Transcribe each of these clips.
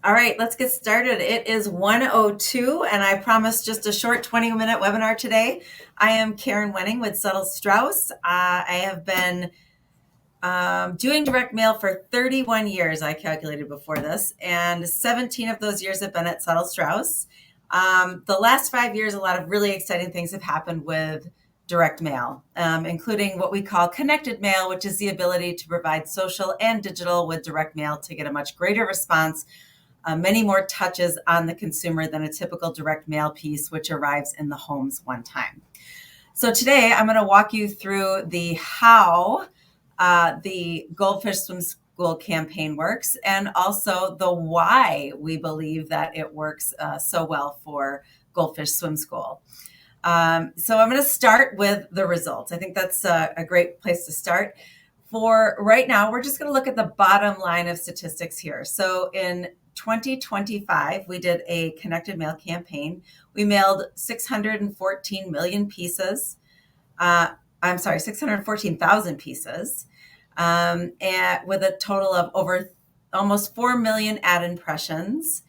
All right, let's get started. It is 1:02, and I promised just a short 20-minute webinar today. I am Karen Wenning with Suttle-Straus. I have been doing direct mail for 31 years, I calculated before this, and 17 of those years have been at Suttle-Straus. The last 5 years, a lot of really exciting things have happened with direct mail, including what we call connected mail, which is the ability to provide social and digital with direct mail to get a much greater response, many more touches on the consumer than a typical direct mail piece, which arrives in the homes one time. So today I'm going to walk you through the how the Goldfish Swim School campaign works, and also the why we believe that it works so well for Goldfish Swim School. So I'm going to start with the results. I think that's a great place to start. For right now, we're just going to look at the bottom line of statistics here. So in 2025, we did a connected mail campaign. We mailed 614 million pieces. 614,000 pieces, and with a total of over almost 4 million ad impressions,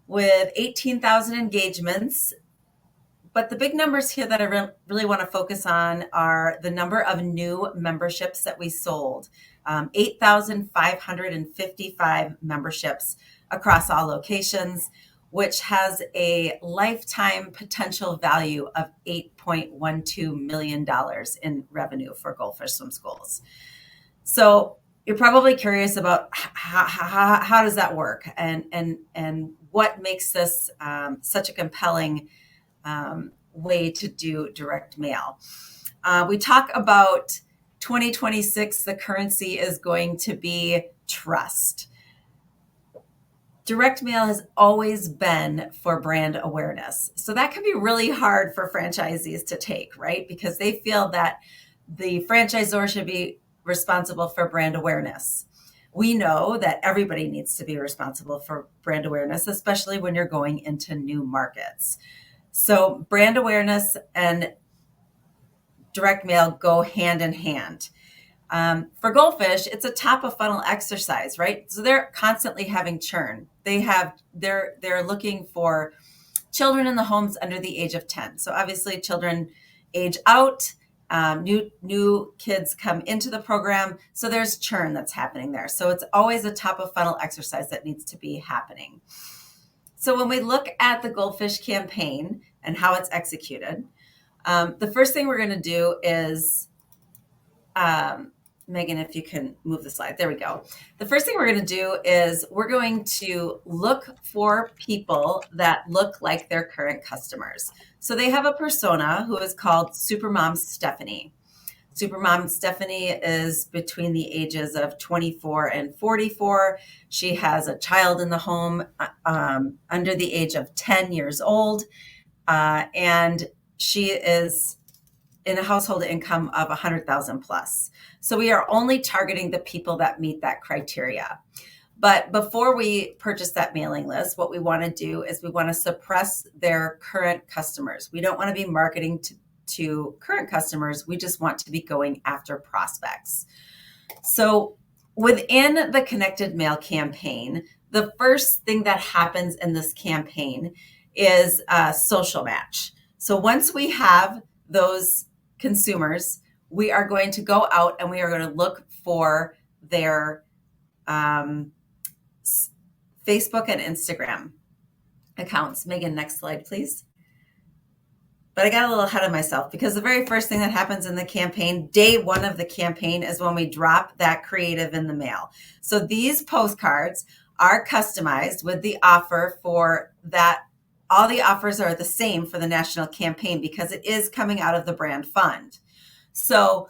with 18,000 engagements. But the big numbers here that I really want to focus on are the number of new memberships that we sold, 8,555 memberships across all locations, which has a lifetime potential value of $8.12 million in revenue for Goldfish Swim Schools. So you're probably curious about how does that work, and what makes this such a compelling way to do direct mail. We talk about 2026, the currency is going to be trust. Direct mail has always been for brand awareness. So that can be really hard for franchisees to take, right? Because they feel that the franchisor should be responsible for brand awareness. We know that everybody needs to be responsible for brand awareness, especially when you're going into new markets. So brand awareness and direct mail go hand in hand. For Goldfish, it's a top of funnel exercise, right? So they're constantly having churn. They're looking for children in the homes under the age of 10. So obviously children age out, new kids come into the program. So there's churn that's happening there. So it's always a top of funnel exercise that needs to be happening. So when we look at the Goldfish campaign and how it's executed, the first thing we're going to do is, Megan, if you can move the slide. There we go. The first thing we're going to do is we're going to look for people that look like their current customers. So they have a persona who is called Supermom Stephanie. Supermom Stephanie is between the ages of 24 and 44. She has a child in the home under the age of 10 years old, and she is in a household income of 100,000 plus. So we are only targeting the people that meet that criteria. But before we purchase that mailing list, what we want to do is we want to suppress their current customers. We don't want to be marketing to current customers. We just want to be going after prospects. So within the connected mail campaign, the first thing that happens in this campaign is a social match. So once we have those consumers, we are going to go out and we are going to look for their Facebook and Instagram accounts. Megan, next slide, please. But I got a little ahead of myself because the very first thing that happens in the campaign, day one of the campaign, is when we drop that creative in the mail. So these postcards are customized with the offer for that. All the offers are the same for the national campaign because it is coming out of the brand fund. So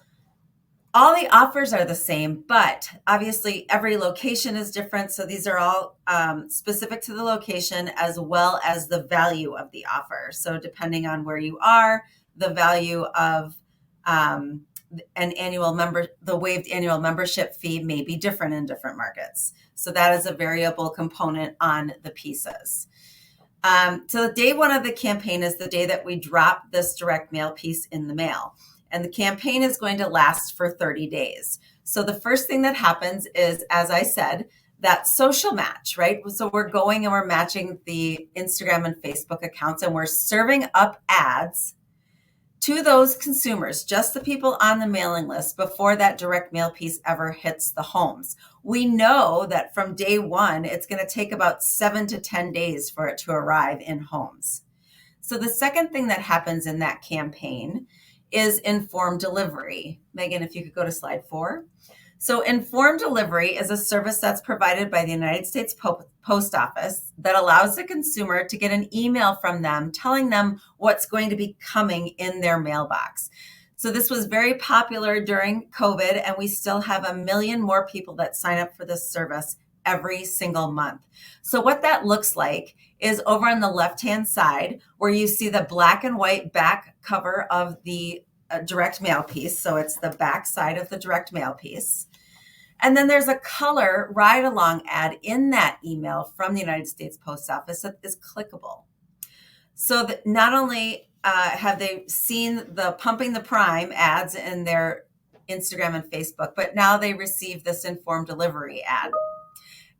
all the offers are the same, but obviously every location is different. So these are all specific to the location as well as the value of the offer. So depending on where you are, the value of the waived annual membership fee may be different in different markets. So that is a variable component on the pieces. So day one of the campaign is the day that we drop this direct mail piece in the mail. And the campaign is going to last for 30 days. So the first thing that happens is, as I said, that social match, right? So we're going and we're matching the Instagram and Facebook accounts, and we're serving up ads to those consumers, just the people on the mailing list, before that direct mail piece ever hits the homes. We know that from day one, it's going to take about 7 to 10 days for it to arrive in homes. So the second thing that happens in that campaign is informed delivery. Megan, if you could go to slide 4. So informed delivery is a service that's provided by the United States Post Office that allows the consumer to get an email from them telling them what's going to be coming in their mailbox. So this was very popular during COVID, and we still have 1 million more people that sign up for this service every single month. So what that looks like is over on the left-hand side, where you see the black and white back cover of the direct mail piece. So it's the back side of the direct mail piece. And then there's a color ride-along ad in that email from the United States Post Office that is clickable. So that not only have they seen the Pumping the Prime ads in their Instagram and Facebook, but now they receive this informed delivery ad.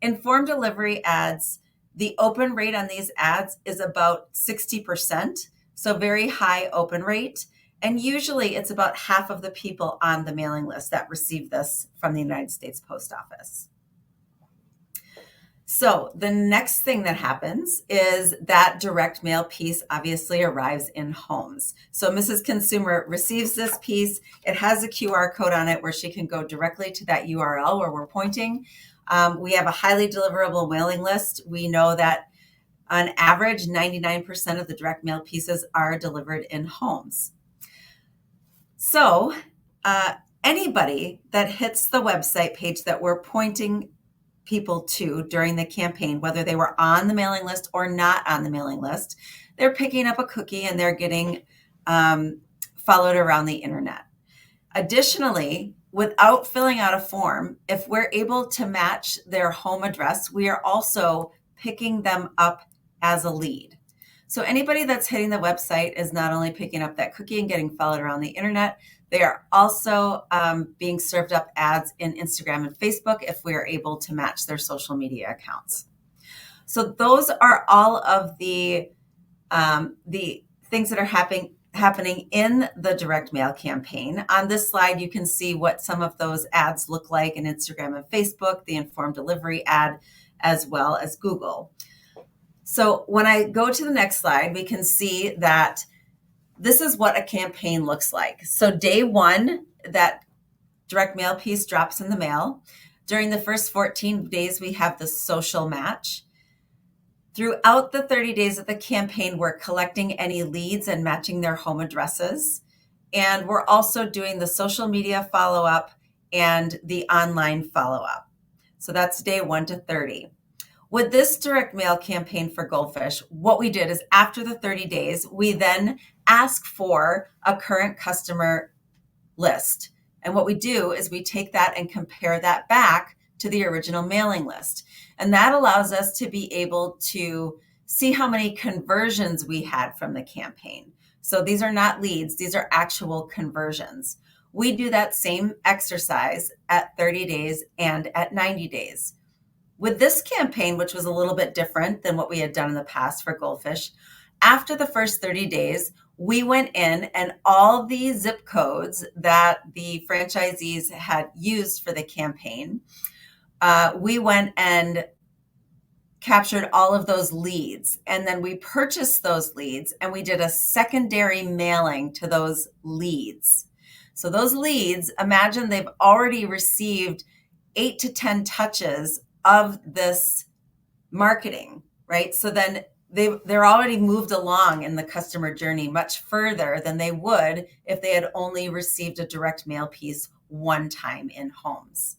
Informed delivery ads, the open rate on these ads is about 60%, so very high open rate. And usually it's about half of the people on the mailing list that receive this from the United States Post Office. So the next thing that happens is that direct mail piece obviously arrives in homes. So Mrs. Consumer receives this piece. It has a QR code on it where she can go directly to that URL where we're pointing. We have a highly deliverable mailing list. We know that on average, 99% of the direct mail pieces are delivered in homes. So anybody that hits the website page that we're pointing people to during the campaign, whether they were on the mailing list or not on the mailing list, they're picking up a cookie and they're getting followed around the internet. Additionally, without filling out a form, if we're able to match their home address, we are also picking them up as a lead. So anybody that's hitting the website is not only picking up that cookie and getting followed around the internet, they are also being served up ads in Instagram and Facebook if we are able to match their social media accounts. So those are all of the things that are happening in the direct mail campaign. On this slide, you can see what some of those ads look like in Instagram and Facebook, the informed delivery ad, as well as Google. So when I go to the next slide, we can see that this is what a campaign looks like. So day one, that direct mail piece drops in the mail. During the first 14 days, we have the social match. Throughout the 30 days of the campaign, we're collecting any leads and matching their home addresses. And we're also doing the social media follow-up and the online follow-up. So that's day 1 to 30. With this direct mail campaign for Goldfish, what we did is after the 30 days, we then ask for a current customer list. And what we do is we take that and compare that back to the original mailing list. And that allows us to be able to see how many conversions we had from the campaign. So these are not leads, these are actual conversions. We do that same exercise at 30 days and at 90 days. With this campaign, which was a little bit different than what we had done in the past for Goldfish, after the first 30 days, we went in and all the zip codes that the franchisees had used for the campaign, we went and captured all of those leads. And then we purchased those leads and we did a secondary mailing to those leads. So those leads, imagine they've already received 8 to 10 touches of this marketing, right? So then they're already moved along in the customer journey much further than they would if they had only received a direct mail piece one time in homes.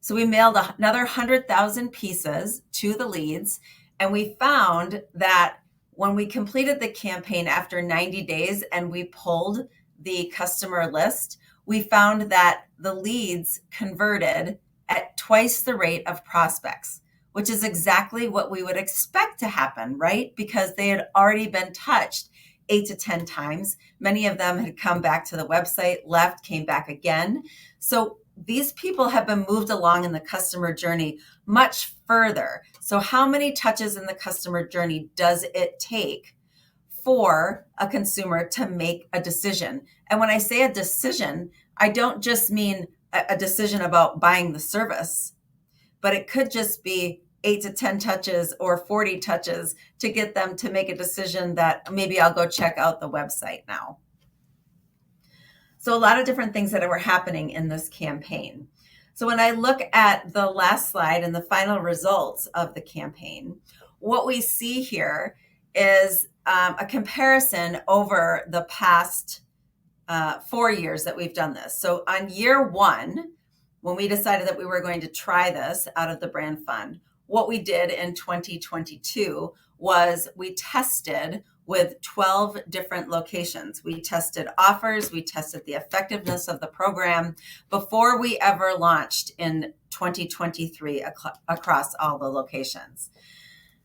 So we mailed another 100,000 pieces to the leads, and we found that when we completed the campaign after 90 days and we pulled the customer list, we found that the leads converted at twice the rate of prospects, which is exactly what we would expect to happen, right? Because they had already been touched 8 to 10 times. Many of them had come back to the website, left, came back again. So these people have been moved along in the customer journey much further. So how many touches in the customer journey does it take for a consumer to make a decision? And when I say a decision, I don't just mean a decision about buying the service, but it could just be 8 to 10 touches or 40 touches to get them to make a decision that maybe I'll go check out the website now. So a lot of different things that were happening in this campaign. So when I look at the last slide and the final results of the campaign, what we see here is a comparison over the past 4 years that we've done this. So on year one, when we decided that we were going to try this out of the brand fund, what we did in 2022 was we tested with 12 different locations. We tested offers, we tested the effectiveness of the program before we ever launched in 2023 across all the locations.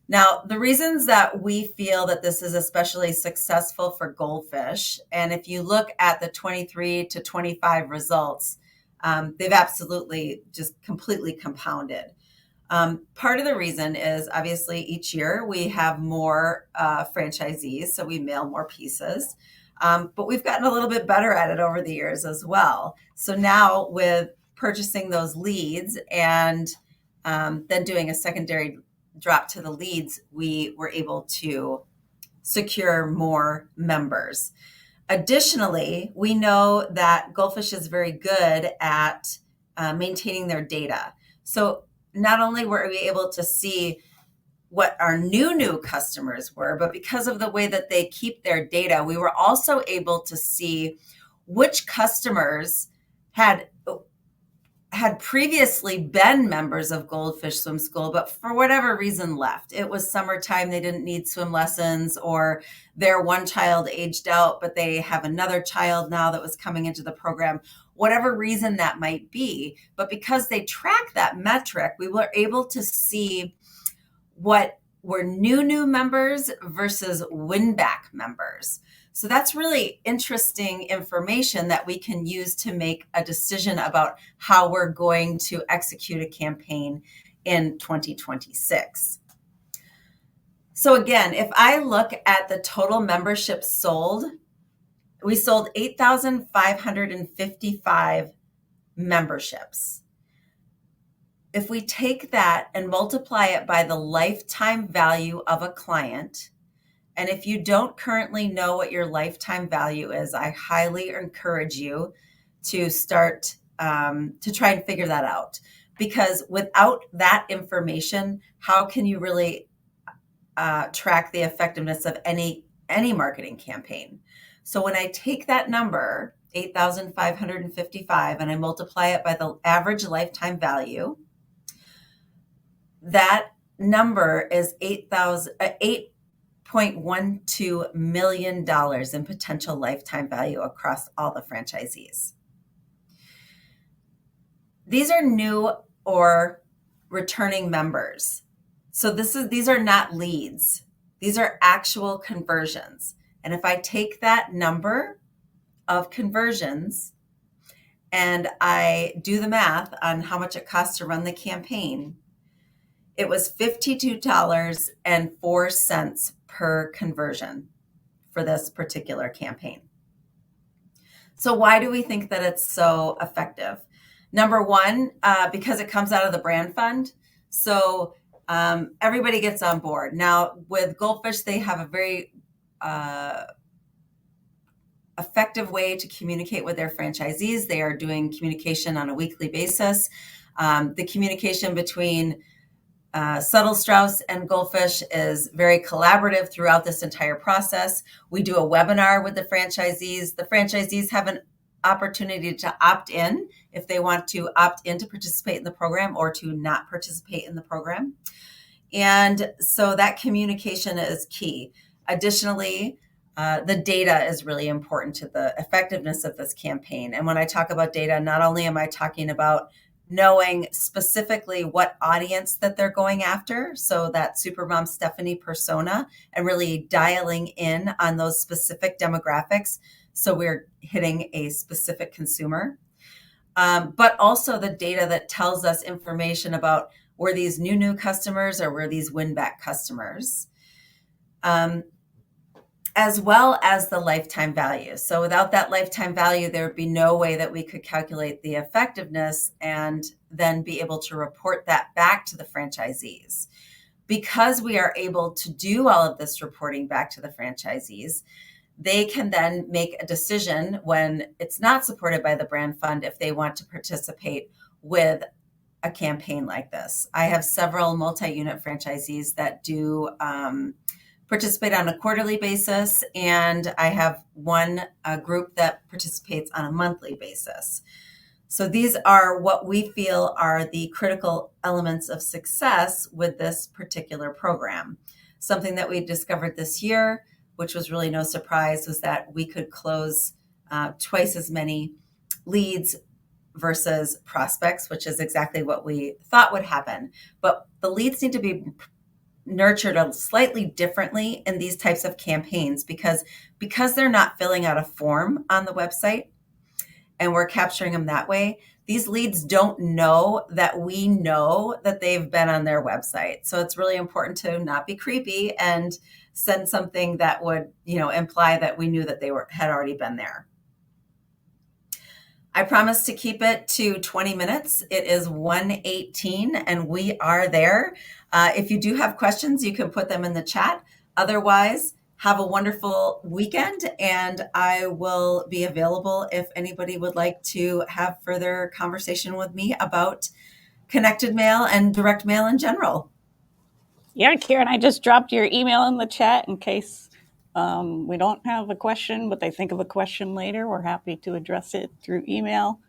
Now, the reasons that we feel that this is especially successful for Goldfish, and if you look at the 23 to 25 results, they've absolutely just completely compounded. Part of the reason is obviously each year we have more franchisees, so we mail more pieces, but we've gotten a little bit better at it over the years as well. So now with purchasing those leads and then doing a secondary drop to the leads, we were able to secure more members. Additionally, we know that Goldfish is very good at maintaining their data. So not only were we able to see what our new customers were, but because of the way that they keep their data, we were also able to see which customers had previously been members of Goldfish Swim School, but for whatever reason left. It was summertime, they didn't need swim lessons, or their one child aged out, but they have another child now that was coming into the program, whatever reason that might be. But because they track that metric, we were able to see what were new members versus win-back members. So that's really interesting information that we can use to make a decision about how we're going to execute a campaign in 2026. So again, if I look at the total memberships sold, we sold 8,555 memberships. If we take that and multiply it by the lifetime value of a client, and if you don't currently know what your lifetime value is, I highly encourage you to start to try and figure that out. Because without that information, how can you really track the effectiveness of any marketing campaign? So when I take that number, 8,555, and I multiply it by the average lifetime value, that number is $8.12 million in potential lifetime value across all the franchisees. These are new or returning members. So these are not leads. These are actual conversions. And if I take that number of conversions and I do the math on how much it costs to run the campaign, it was $52.04 per conversion for this particular campaign. So why do we think that it's so effective? Number one, because it comes out of the brand fund. So everybody gets on board. Now with Goldfish, they have a very effective way to communicate with their franchisees. They are doing communication on a weekly basis. The communication between Suttle-Straus and Goldfish is very collaborative throughout this entire process. We do a webinar with the franchisees. The franchisees have an opportunity to opt in if they want to opt in to participate in the program or to not participate in the program. And so that communication is key. Additionally, the data is really important to the effectiveness of this campaign. And when I talk about data, not only am I talking about knowing specifically what audience that they're going after, so that Supermom Stephanie persona, and really dialing in on those specific demographics so we're hitting a specific consumer. but also the data that tells us information about were these new customers or were these win-back customers, as well as the lifetime value. So without that lifetime value, there would be no way that we could calculate the effectiveness and then be able to report that back to the franchisees. Because we are able to do all of this reporting back to the franchisees, they can then make a decision when it's not supported by the brand fund if they want to participate with a campaign like this. I have several multi-unit franchisees that do participate on a quarterly basis, and I have one group that participates on a monthly basis. So these are what we feel are the critical elements of success with this particular program. Something that we discovered this year, which was really no surprise, was that we could close twice as many leads versus prospects, which is exactly what we thought would happen. But the leads need to be nurtured slightly differently in these types of campaigns because they're not filling out a form on the website and we're capturing them that way. These leads don't know that we know that they've been on their website. So it's really important to not be creepy and send something that would, imply that we knew that they had already been there. I promise to keep it to 20 minutes. It is 1:18 and we are there. If you do have questions, you can put them in the chat. Otherwise, have a wonderful weekend, and I will be available if anybody would like to have further conversation with me about connected mail and direct mail in general. Yeah, Karen, I just dropped your email in the chat in case we don't have a question, but they think of a question later. We're happy to address it through email.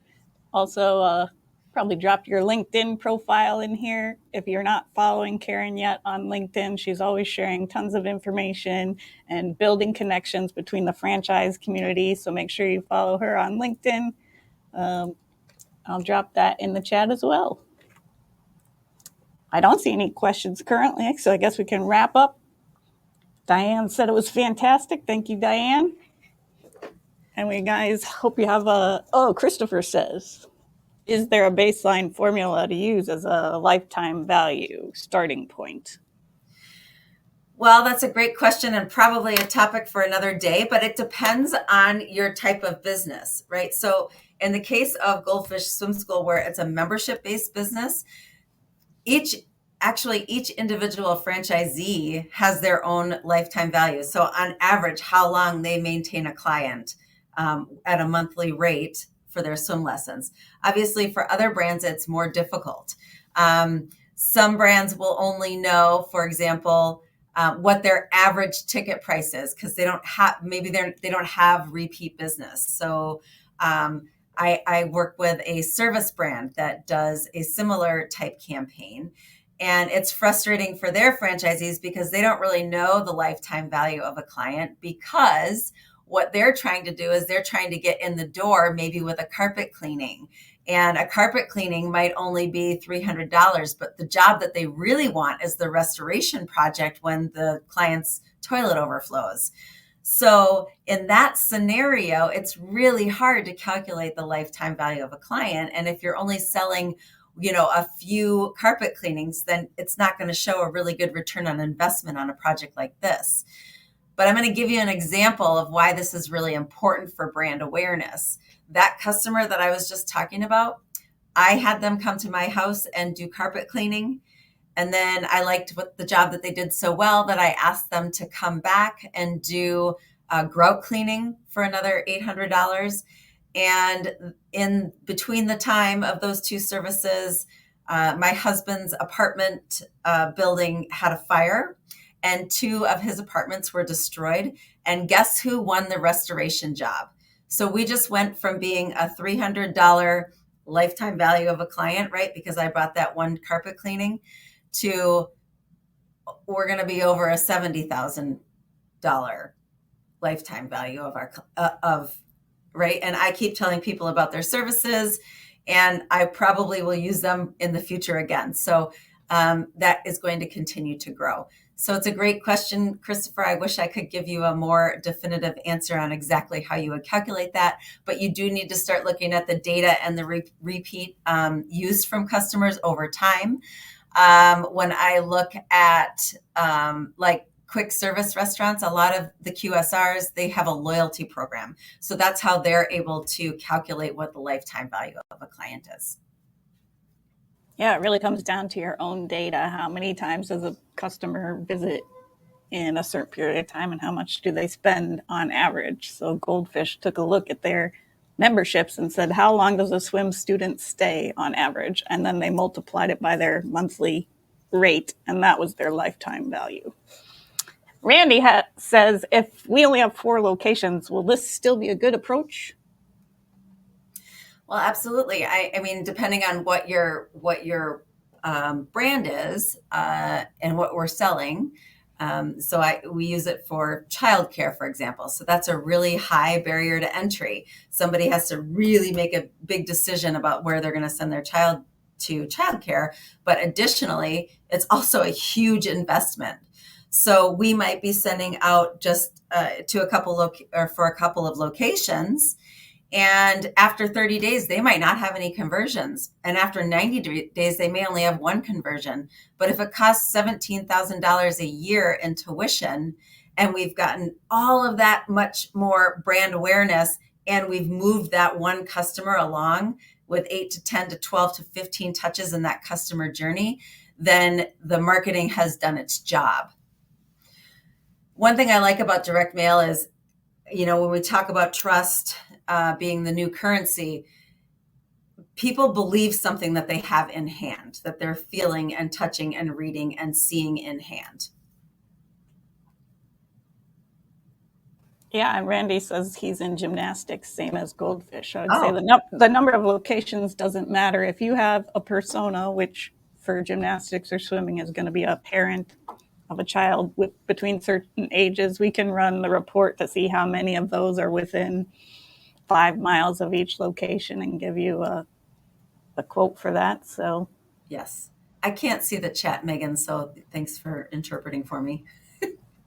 Also, probably dropped your LinkedIn profile in here. If you're not following Karen yet on LinkedIn, she's always sharing tons of information and building connections between the franchise community. So make sure you follow her on LinkedIn. I'll drop that in the chat as well. I don't see any questions currently, so I guess we can wrap up. Diane said it was fantastic. Thank you, Diane. And we guys hope you have Christopher says, is there a baseline formula to use as a lifetime value starting point? Well, that's a great question and probably a topic for another day, but it depends on your type of business, right? So in the case of Goldfish Swim School, where it's a membership-based business, each individual franchisee has their own lifetime value. So on average, how long they maintain a client at a monthly rate for their swim lessons. Obviously, for other brands, it's more difficult. Some brands will only know, for example, what their average ticket price is because they don't have repeat business. So I work with a service brand that does a similar type campaign. And it's frustrating for their franchisees because they don't really know the lifetime value of a client, because what they're trying to do is they're trying to get in the door maybe with a carpet cleaning. And a carpet cleaning might only be $300, but the job that they really want is the restoration project when the client's toilet overflows. So in that scenario, it's really hard to calculate the lifetime value of a client. And if you're only selling, a few carpet cleanings, then it's not going to show a really good return on investment on a project like this. But I'm going to give you an example of why this is really important for brand awareness. That customer that I was just talking about, I had them come to my house and do carpet cleaning. And then I liked the job that they did so well that I asked them to come back and do grout cleaning for another $800. And in between the time of those two services, my husband's apartment building had a fire, and two of his apartments were destroyed. And guess who won the restoration job? So we just went from being a $300 lifetime value of a client, right? Because I brought that one carpet cleaning, to we're going to be over a $70,000 lifetime value of our right. And I keep telling people about their services, and I probably will use them in the future again. So that is going to continue to grow. So it's a great question, Christopher. I wish I could give you a more definitive answer on exactly how you would calculate that, but you do need to start looking at the data and the repeat use from customers over time. When I look at like quick service restaurants, a lot of the QSRs, they have a loyalty program. So that's how they're able to calculate what the lifetime value of a client is. Yeah, it really comes down to your own data. How many times does a customer visit in a certain period of time and how much do they spend on average? So Goldfish took a look at their memberships and said, how long does a swim student stay on average? And then they multiplied it by their monthly rate, and that was their lifetime value. Randy says, if we only have 4 locations, will this still be a good approach? Well, absolutely. I mean, depending on what your brand is and what we're selling. We use it for childcare, for example. So that's a really high barrier to entry. Somebody has to really make a big decision about where they're going to send their child to childcare. But additionally, it's also a huge investment. So we might be sending out just to for a couple of locations. And after 30 days, they might not have any conversions. And after 90 days, they may only have 1 conversion. But if it costs $17,000 a year in tuition, and we've gotten all of that much more brand awareness, and we've moved that one customer along with 8 to 10 to 12 to 15 touches in that customer journey, then the marketing has done its job. One thing I like about direct mail is, when we talk about trust being the new currency, people believe something that they have in hand, that they're feeling and touching and reading and seeing in hand. Yeah, and Randy says he's in gymnastics, same as Goldfish. I would say the number of locations doesn't matter. If you have a persona, which for gymnastics or swimming is going to be a parent of a child between certain ages, we can run the report to see how many of those are within 5 miles of each location and give you a quote for that. So yes, I can't see the chat, Megan, so thanks for interpreting for me.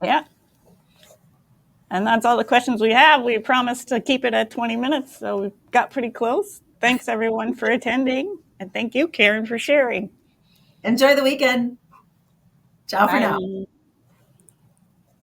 Yeah. And that's all the questions we have. We promised to keep it at 20 minutes, so we got pretty close. Thanks everyone for attending, and thank you, Karen, for sharing. Enjoy the weekend. Ciao for now. Bye.